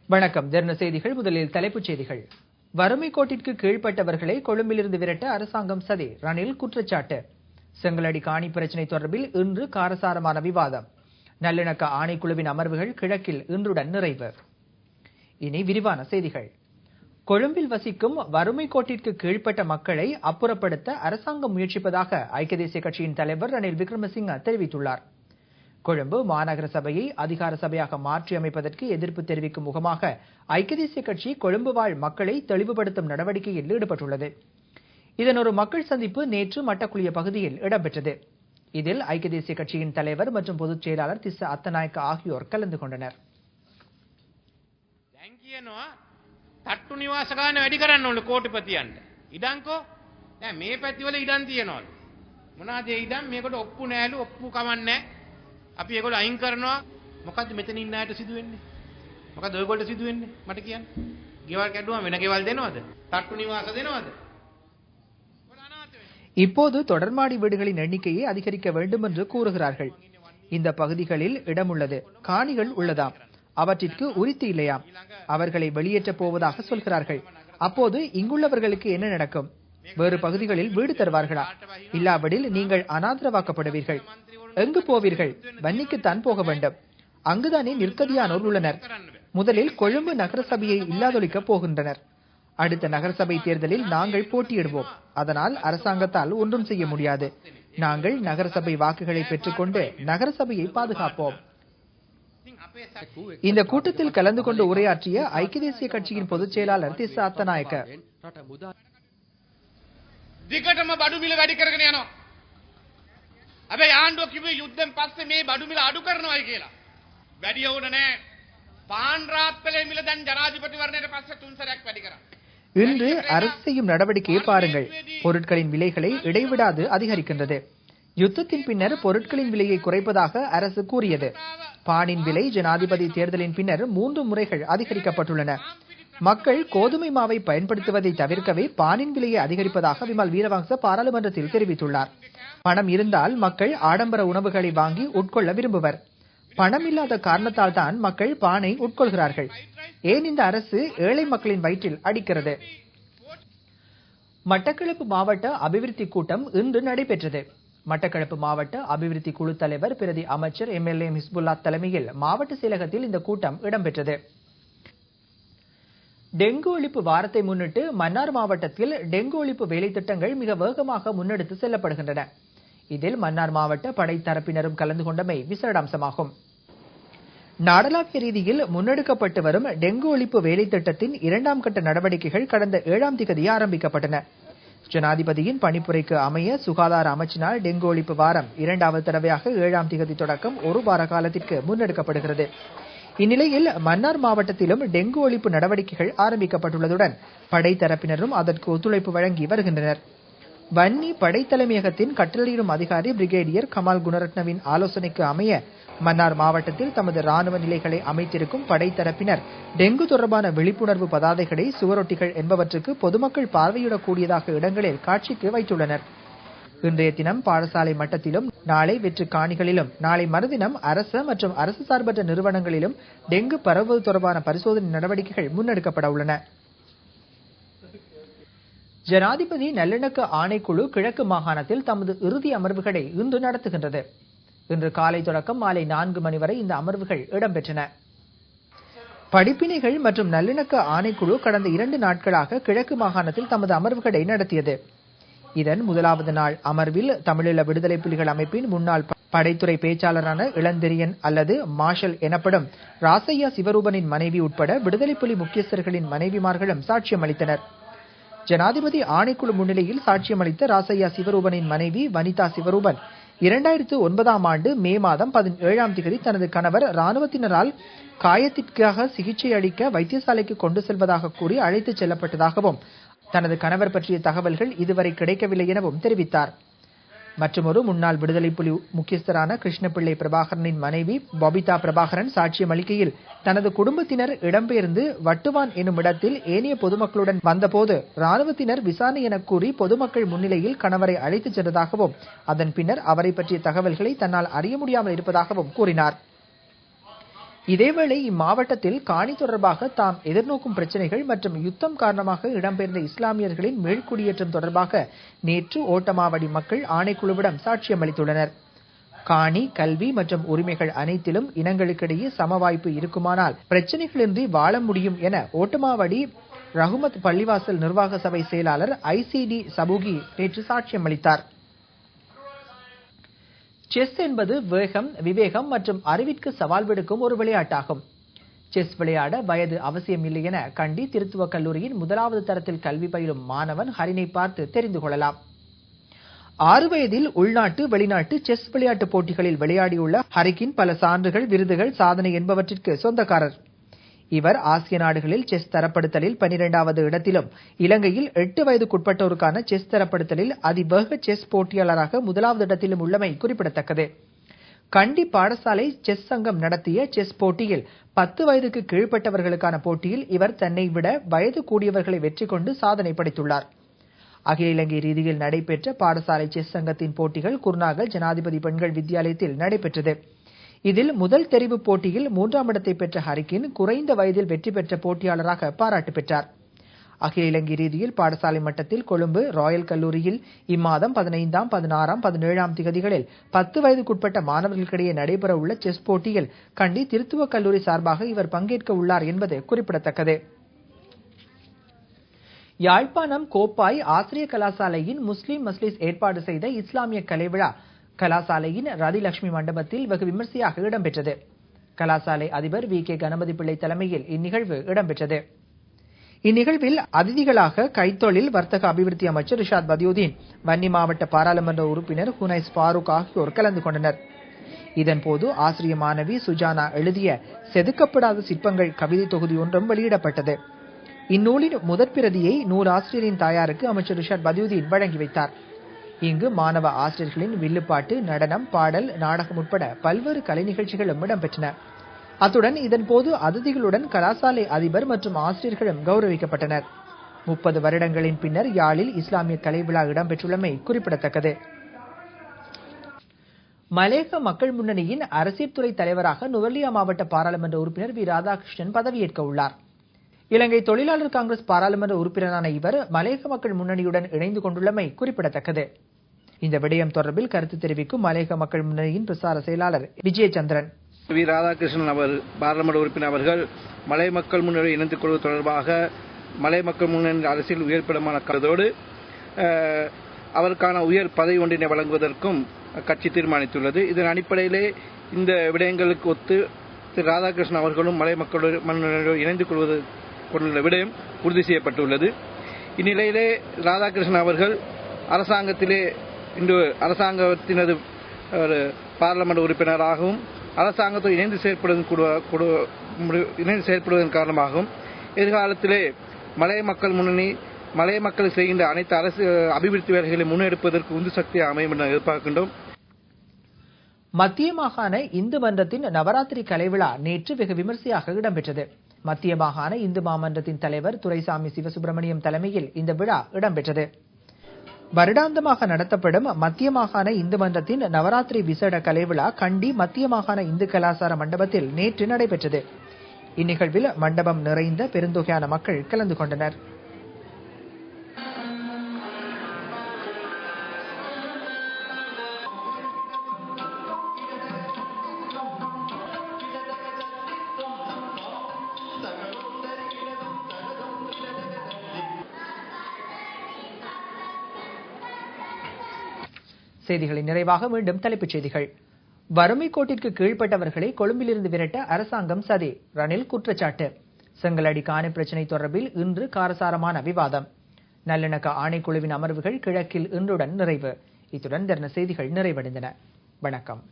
வணக்கம். ஜெர்ன செய்திகள். முதலில் தலைப்புச் செய்திகள். வறுமை கோட்டிற்கு கீழ்ப்பட்டவர்களை கொழும்பிலிருந்து விரட்ட அரசாங்கம் சதி. ரணில் குற்றச்சாட்டு. செங்கலடி காணி பிரச்சினை தொடர்பில் இன்று காரசாரமான விவாதம். நல்லிணக்க ஆணைக்குழுவின் அமர்வுகள் கிழக்கில் இன்றுடன் நிறைவு. இனி விரிவான செய்திகள். கொழும்பில் வசிக்கும் வறுமை கோட்டிற்கு கீழ்ப்பட்ட மக்களை அப்புறப்படுத்த அரசாங்கம் முயற்சிப்பதாக ஐக்கிய தேசிய கட்சியின் தலைவர் ரணில் விக்ரமசிங்க தெரிவித்துள்ளார். கொழும்பு மாநகர சபையை அதிகார சபையாக மாற்றி அமைப்பதற்கு எதிர்ப்பு தெரிவிக்கும் முகமாக ஐக்கிய தேசிய கட்சி கொழும்பு வாழ் மக்களை தெளிவுபடுத்தும் நடவடிக்கையில் ஈடுபட்டுள்ளது. இதன் ஒரு மக்கள் சந்திப்பு நேற்று மட்டக்குழிய பகுதியில் இடம்பெற்றது. இதில் ஐக்கிய தேசிய கட்சியின் தலைவர் மற்றும் பொதுச் செயலாளர் திஸ்ஸ அத்தநாயக்க ஆகியோர் கலந்து கொண்டனர். තට්ටු නිවාස ගන්න වැඩි කරන්න ඕන කෝටිපතියන්ට. ඉඩම්කෝ දැන් මේ පැතිවල ඉඩම් තියනවලු. මොනවාද ඒ ඉඩම්? මේකට ඔප්පු නෑලු, ඔප්පු කවන්නේ. අපි ඒගොල්ලෝ අයින් කරනවා. මොකද්ද මෙතන ඉන්න අයට සිදු වෙන්නේ? මොකද්ද ඔයගොල්ලෝ සිදු වෙන්නේ? මට කියන්න. ගෙවල් කැඩුවා වෙන ගෙවල් දෙනවද? තට්ටු නිවාස දෙනවද? இப்போது தொடர்மாடி வீடுகளின் எண்ணிக்கையை அதிகரிக்க வேண்டும் என்று கூறுகிறார்கள். இந்த பகுதிகளில் இடம் உள்ளது, காணிகள் உள்ளதாம், அவற்றிற்கு உரித்து இல்லையாம். அவர்களை வெளியேற்றப் போவதாக சொல்கிறார்கள். அப்போது இங்குள்ளவர்களுக்கு என்ன நடக்கும்? வேறு பகுதிகளில் வீடு தருவார்களா? இல்லாவிடில் நீங்கள் அனாதரவாக்கப்படுவீர்கள். எங்கு போவீர்கள்? வன்னிக்குத்தான் போக வேண்டும். அங்குதானே நிர்கதியானோர் உள்ளனர். முதலில் கொழும்பு நகரசபையை இல்லாதொழிக்கப் போகின்றனர். அடுத்த நகரசபை தேர்தலில் நாங்கள் போட்டியிடுவோம். அதனால் அரசாங்கத்தால் ஒன்றும் செய்ய முடியாது. நாங்கள் நகரசபை வாக்குகளை பெற்றுக்கொண்டு நகரசபையை பாதுகாப்போம். இந்த கூட்டத்தில் கலந்து கொண்டு உரையாற்றிய ஐக்கிய தேசிய கட்சியின் பொதுச் செயலாளர் திஸ்ஸ அத்தநாயக்க, දිගටම බඩු මිල වැඩි කරගෙන යනවා. හැබැයි ආණ්ඩුව කිව්වේ යුද්ධෙන් පස්සේ මේ බඩු මිල අඩු කරනවායි කියලා. වැඩි වුණ නෑ. පාන් රාත්පලේ මිල දැන් ජනාධිපතිවරණයට පස්සේ 3 සැරයක් වැඩි කරා. இன்று அரசு செய்யும் நடவடிக்கையை பாருங்கள். பொருட்களின் விலைகளை இடைவிடாது அதிகரிக்கின்றது. யுத்தத்தின் பின்னர் பொருட்களின் விலையை குறைப்பதாக அரசு கூறியது. பானின் விலை ஜனாதிபதி தேர்தலின் பின்னர் 3 முறைகள் அதிகரிக்கப்பட்டுள்ளன. மக்கள் கோதுமை மாவை பயன்படுத்துவதை தவிர்க்கவே பானின் விலையை அதிகரிப்பதாக விமல் வீரவங்ச பாராளுமன்றத்தில் தெரிவித்துள்ளார். பணம் இருந்தால் மக்கள் ஆடம்பர உணவுகளை வாங்கி உட்கொள்ள விரும்புவர். பணம் இல்லாத காரணத்தால் தான் மக்கள் பானை உட்கொள்கிறார்கள். ஏன் இந்த அரசு ஏழை மக்களின் வயிற்றில் அடிக்கிறது? மட்டக்களப்பு மாவட்ட அபிவிருத்தி கூட்டம் இன்று நடைபெற்றது. மட்டக்களப்பு மாவட்ட அபிவிருத்தி குழு தலைவர் பிரதி அமைச்சர் MLA ஹிஸ்புல்லா தலைமையில் மாவட்ட செயலகத்தில் இந்த கூட்டம் இடம்பெற்றது. டெங்கு ஒழிப்பு வாரத்தை முன்னிட்டு மன்னார் மாவட்டத்தில் டெங்கு ஒழிப்பு வேலை திட்டங்கள் மிக வேகமாக முன்னெடுத்து செல்லப்படுகின்றன. இதில் மன்னார் மாவட்ட படைத்தரப்பினரும் கலந்து கொண்டமை விசேடாம்சமாகும். நாடளாவிய ரீதியில் முன்னெடுக்கப்பட்டு வரும் டெங்கு ஒழிப்பு வேலை திட்டத்தின் 2ஆம் கட்ட நடவடிக்கைகள் கடந்த 7ஆம் தேதி ஆரம்பிக்கப்பட்டன. ஜனாதிபதியின் பணிப்புரைக்கு அமைய சுகாதார அமைச்சினால் டெங்கு ஒழிப்பு வாரம் 2வது தடவையாக 7ஆம் தேதி தொடக்கம் 1 வார காலத்திற்கு முன்னெடுக்கப்படுகிறது. இந்நிலையில் மன்னார் மாவட்டத்திலும் டெங்கு ஒழிப்பு நடவடிக்கைகள் ஆரம்பிக்கப்பட்டுள்ளதுடன் படைத்தரப்பினரும் அதற்கு ஒத்துழைப்பு வழங்கி வருகின்றனர். வன்னி படைத்தலைமையகத்தின் கட்டளையிடும் அதிகாரி பிரிகேடியர் கமால் குணரட்னவின் ஆலோசனைக்கு அமைய மன்னார் மாவட்டத்தில் தமது ராணுவ நிலைகளை அமைத்திருக்கும் படைத்தரப்பினர் டெங்கு தொடர்பான விழிப்புணர்வு பதாதைகளை, சுவரொட்டிகள் என்பவற்றுக்கு பொதுமக்கள் பார்வையிடக்கூடியதாக இடங்களில் காட்சிக்கு வைத்துள்ளனர். இன்றைய தினம் பாடசாலை மட்டத்திலும், நாளை வெற்று காணிகளிலும், நாளை மறுதினம் அரச மற்றும் அரசு சார்பற்ற நிறுவனங்களிலும் டெங்கு பரவுவது தொடர்பான பரிசோதனை நடவடிக்கைகள் முன்னெடுக்கப்பட உள்ளன. ஜனாதிபதி நல்லிணக்க ஆணைக்குழு கிழக்கு மாகாணத்தில் தமது இறுதி அமர்வுகளை இன்று நடத்துகின்றது. இன்று காலை தொடக்கம் மாலை 4 மணி வரை இந்த அமர்வுகள் இடம்பெற்றன. படிப்பினைகள் மற்றும் நல்லிணக்க ஆணைக்குழு கடந்த 2 நாட்களாக கிழக்கு மாகாணத்தில் தமது அமர்வுகளை நடத்தியது. இதன் 1வது நாள் அமர்வில் தமிழீழ விடுதலை புலிகள் அமைப்பின் முன்னாள் படைத்துறை பேச்சாளரான இளந்தெரியன் அல்லது மார்ஷல் எனப்படும் ராசையா சிவரூபனின் மனைவி உட்பட விடுதலை புலி முக்கியஸ்தர்களின் மனைவிமார்களும் சாட்சியம் அளித்தனர். ஜனாதிபதி ஆணைக்குழு முன்னிலையில் சாட்சியமளித்த ராசையா சிவரூபனின் மனைவி வனிதா சிவரூபன் 2009ஆம் ஆண்டு மே மாதம் 17ஆம் தேதி தனது கணவர் இராணுவத்தினரால் காயத்திற்காக சிகிச்சை அளிக்க வைத்தியசாலைக்கு கொண்டு செல்வதாக கூறி அழைத்துச் செல்லப்பட்டதாகவும், தனது கணவர் பற்றிய தகவல்கள் இதுவரை கிடைக்கவில்லை எனவும் தெரிவித்தார். மற்றொரு முன்னாள் விடுதலை புலி முக்கியஸ்தரான கிருஷ்ணபிள்ளை பிரபாகரனின் மனைவி பபிதா பிரபாகரன் சாட்சியம் அளிக்கையில், தனது குடும்பத்தினர் இடம்பெயர்ந்து வட்டுவான் எனும் இடத்தில் ஏனைய பொதுமக்களுடன் வந்தபோது ராணுவத்தினர் விசாரணை என கூறி பொதுமக்கள் முன்னிலையில் கணவரை அழைத்துச் சென்றதாகவும், அதன் பின்னர் அவரை பற்றிய தகவல்களை தன்னால் அறிய முடியாமல் இருப்பதாகவும் கூறினார். இதேவேளை இம்மாவட்டத்தில் காணி தொடர்பாக தாம் எதிர்நோக்கும் பிரச்சினைகள் மற்றும் யுத்தம் காரணமாக இடம்பெயர்ந்த இஸ்லாமியர்களின் மீள்குடியேற்றம் தொடர்பாக நேற்று ஓட்டமாவடி மக்கள் ஆணைக்குழுவிடம் சாட்சியம் அளித்துள்ளனர். காணி, கல்வி மற்றும் உரிமைகள் அனைத்திலும் இனங்களுக்கிடையே சம வாய்ப்பு இருக்குமானால் பிரச்சினைகளின்றி வாழ முடியும் என ஓட்டமாவடி ரஹுமத் பள்ளிவாசல் நிர்வாக சபை செயலாளர் ஐசிடி சபூகி நேற்று சாட்சியம் அளித்தார். செஸ் என்பது வேகம், விவேகம் மற்றும் அறிவிற்கு சவால் விடுக்கும் ஒரு விளையாட்டாகும். செஸ் விளையாட வயது அவசியமில்லை என கண்டி திருத்துவ கல்லூரியின் 1வது தரத்தில் கல்வி பயிலும் மாணவன் ஹரினை பார்த்து தெரிந்து கொள்ளலாம். 6 வயதில் உள்நாட்டு, வெளிநாட்டு செஸ் விளையாட்டு போட்டிகளில் விளையாடியுள்ள ஹரிக்கின் பல சான்றுகள், விருதுகள், சாதனை என்பவற்றிற்கு சொந்தக்காரர். இவர் ஆசிய நாடுகளில் செஸ் தரப்படுத்தலில் 12வது இடத்திலும், இலங்கையில் 8 வயதுக்குட்பட்டோருக்கான செஸ் தரப்படுத்தலில் அதிவேக செஸ் போட்டியாளராக 1வது இடத்திலும் உள்ளமை குறிப்பிடத்தக்கது. கண்டி பாடசாலை செஸ் சங்கம் நடத்திய செஸ் போட்டியில் 10 வயதுக்கு கீழ்ப்பட்டவர்களுக்கான போட்டியில் இவர் தன்னை விட வயது கூடியவர்களை வெற்றி கொண்டு சாதனை படைத்துள்ளார். அகில இலங்கை ரீதியில் நடைபெற்ற பாடசாலை செஸ் சங்கத்தின் போட்டிகள் குருநாகல் ஜனாதிபதி பெண்கள் வித்தியாலயத்தில் நடைபெற்றது. இதில் முதல் தெரிவு போட்டியில் 3ஆம் இடத்தை பெற்ற ஹரிக்கின் குறைந்த வயதில் வெற்றி பெற்ற போட்டியாளராக பாராட்டு பெற்றார். அகில இலங்கை ரீதியில் பாடசாலை மட்டத்தில் கொழும்பு ராயல் கல்லூரியில் இம்மாதம் 15ஆம், 16ஆம், 17ஆம் திகதிகளில் 10 வயதுக்குட்பட்ட மாணவர்களுக்கிடையே நடைபெற உள்ள செஸ் போட்டியில் கண்டி திருத்துவ கல்லூரி சார்பாக இவர் பங்கேற்க உள்ளார் என்பது குறிப்பிடத்தக்கது. யாழ்ப்பாணம் கோப்பாய் ஆசிரிய கலாசாலையின் முஸ்லிம் மஸ்லிஸ் ஏற்பாடு செய்த இஸ்லாமிய கலைவிழா கலாசாலையின் ரதிலட்சுமி மண்டபத்தில் வெகு விமர்சையாக இடம்பெற்றது. கலாசாலை அதிபர் வி.கே. கணபதி பிள்ளை தலைமையில் இந்நிகழ்வு இடம்பெற்றது. இந்நிகழ்வில் அதிதிகளாக கைத்தொழில் வர்த்தக அபிவிருத்தி அமைச்சர் ரிஷாத் பதியுதீன், வன்னி மாவட்ட பாராளுமன்ற உறுப்பினர் ஹுனைஸ் ஃபாரூக் ஆகியோர் கலந்து கொண்டனர். இதன்போது ஆசிரிய மாணவி சுஜானா எழுதிய செதுக்கப்படாத சிற்பங்கள் கவிதை தொகுதி ஒன்றும் வெளியிடப்பட்டது. இந்நூலின் முதற் பிரதியை நூலாசிரியரின் தாயாருக்கு அமைச்சர் ரிஷாத் பதியுதீன் வழங்கி வைத்தார். இங்கு மாணவ ஆசிரியர்களின் வில்லுப்பாட்டு, நடனம், பாடல், நாடகம் உட்பட பல்வேறு கலை நிகழ்ச்சிகளும் இடம்பெற்றன. அத்துடன் இதன்போது அதிதிகளுடன் கலாசாலை அதிபர் மற்றும் ஆசிரியர்களும் கௌரவிக்கப்பட்டனர். 30 வருடங்களின் பின்னர் யாழில் இஸ்லாமிய கலை விழா இடம்பெற்றுள்ளமை குறிப்பிடத்தக்கது. மலேக மக்கள் முன்னணியின் அரசியல் துறை தலைவராக நுவர்லியா மாவட்ட பாராளுமன்ற உறுப்பினர் வி. ராதாகிருஷ்ணன் பதவியேற்க உள்ளார். இலங்கை தொழிலாளர் காங்கிரஸ் பாராளுமன்ற உறுப்பினரான இவர் மலேக மக்கள் முன்னணியுடன் இணைந்து கொண்டுள்ளமை குறிப்பிடத்தக்கது. இந்த விடயம் தொடர்பில் கருத்து தெரிவிக்கும் மலேக மக்கள் முன்னணியின் பிரசார செயலாளர் விஜயச்சந்திரன், வி. ராதாகிருஷ்ணன் அவர் பாராளுமன்ற உறுப்பினர் அவர்கள் மலை மக்கள் முன்னணி இணைந்து கொள்வது தொடர்பாக மலை மக்கள் முன்னணி அரசியல் உயர்படமான கருதோடு அவருக்கான உயர் பதவி ஒன்றினை வழங்குவதற்கும் கட்சி தீர்மானித்துள்ளது. இதன் அடிப்படையிலே இந்த விடயங்களுக்கு ஒத்து திரு ராதாகிருஷ்ணன் அவர்களும் மலை மக்கள் முன்னணியோடு இணைந்து கொண்டுள்ள விடயம் உறுதி செய்யப்பட்டுள்ளது. இந்நிலையிலே ராதாகிருஷ்ணன் அவர்கள் அரசாங்கத்திலே இன்று அரசாங்கத்தினது பாராளுமன்ற உறுப்பினராகவும் அரசாங்கத்தோடு இணைந்து செயற்படுவதன் காரணமாகவும் எதிர்காலத்திலே மலை மக்கள் முன்னணி மலை மக்கள் செய்கின்ற அனைத்து அரசு அபிவிருத்தி வேலைகளை முன்னெடுப்பதற்கு உந்து சக்தியாக அமையும் என எதிர்பார்க்கின்றோம். மத்திய மாகாண இந்து மன்றத்தின் நவராத்திரி கலைவிழா நேற்று வெகு விமர்சையாக இடம்பெற்றது. மத்திய மாகாண இந்து மாமன்றத்தின் தலைவர் துரைசாமி சிவசுப்பிரமணியம் தலைமையில் இந்த விழா இடம்பெற்றது. வருடாந்தமாக நடத்தப்படும் மத்திய மாகாண இந்து மன்றத்தின் நவராத்திரி விசேட கலைவிழா கண்டி மத்திய மாகாண இந்து கலாசார மண்டபத்தில் நேற்று நடைபெற்றது. இந்நிகழ்வில் மண்டபம் நிறைந்த பெருந்தொகையான மக்கள் கலந்து கொண்டனர். செய்திகளின் நிறைவாக மீண்டும் தலைப்புச் செய்திகள். வறுமை கோட்டிற்கு கீழ்ப்பட்டவர்களை கொழும்பிலிருந்து விரட்ட அரசாங்கம் சதி, ரணில் குற்றச்சாட்டு. செங்கலடி காணி பிரச்சினை தொடர்பில் இன்று காரசாரமான விவாதம். நல்லிணக்க ஆணைக்குழுவின் அமர்வுகள் கிழக்கில் இன்றுடன் நிறைவு. இத்துடன் செய்திகள் நிறைவடைந்தன. வணக்கம்.